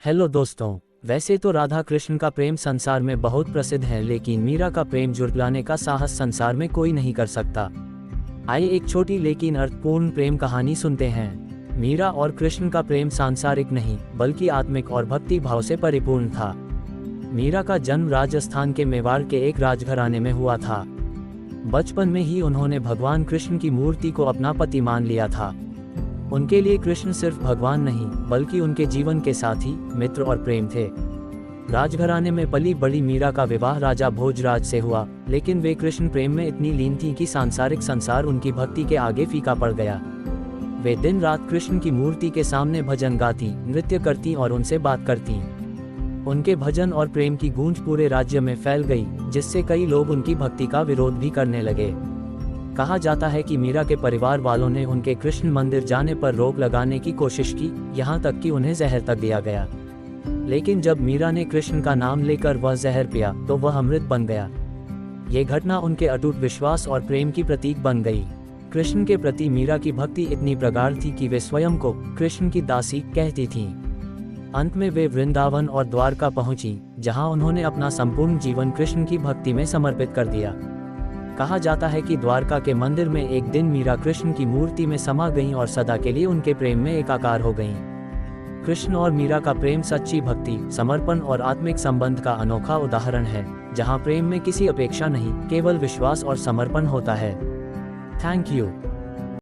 Hello दोस्तों। वैसे तो राधा कृष्ण का प्रेम संसार में बहुत प्रसिद्ध है, लेकिन मीरा का प्रेम जुड़लाने का साहस संसार में कोई नहीं कर सकता। आइए एक छोटी लेकिन अर्थपूर्ण प्रेम कहानी सुनते हैं। मीरा और कृष्ण का प्रेम सांसारिक नहीं बल्कि आत्मिक और भक्ति भाव से परिपूर्ण था। मीरा का जन्म राजस्थान के मेवाड़ के एक राजघराने में हुआ था। बचपन में ही उन्होंने भगवान कृष्ण की मूर्ति को अपना पति मान लिया था। उनके लिए कृष्ण सिर्फ भगवान नहीं बल्कि उनके जीवन के साथी, मित्र और प्रेम थे। राजघराने में पली बड़ी मीरा का विवाह राजा भोजराज से हुआ, लेकिन वे कृष्ण प्रेम में इतनी लीन थीं कि सांसारिक संसार उनकी भक्ति के आगे फीका पड़ गया। वे दिन रात कृष्ण की मूर्ति के सामने भजन गाती, नृत्य करती और उनसे बात करती। उनके भजन और प्रेम की गूंज पूरे राज्य में फैल गई, जिससे कई लोग उनकी भक्ति का विरोध भी करने लगे। कहा जाता है कि मीरा के परिवार वालों ने उनके कृष्ण मंदिर जाने पर रोक लगाने की कोशिश की, यहाँ तक कि उन्हें जहर तक दिया गया। लेकिन जब मीरा ने कृष्ण का नाम लेकर वह जहर पिया तो वह अमृत बन गया। ये घटना उनके अटूट विश्वास और प्रेम की प्रतीक बन गई। कृष्ण के प्रति मीरा की भक्ति इतनी प्रगाढ़ थी कि वे स्वयं को कृष्ण की दासी कहती थीं। अंत में वे वृंदावन और द्वारका पहुंची, जहां उन्होंने अपना संपूर्ण जीवन कृष्ण की भक्ति में समर्पित कर दिया। कहा जाता है कि द्वारका के मंदिर में एक दिन मीरा कृष्ण की मूर्ति में समा गईं और सदा के लिए उनके प्रेम में एकाकार हो गईं। कृष्ण और मीरा का प्रेम सच्ची भक्ति, समर्पण और आत्मिक संबंध का अनोखा उदाहरण है, जहां प्रेम में किसी अपेक्षा नहीं, केवल विश्वास और समर्पण होता है। Thank you.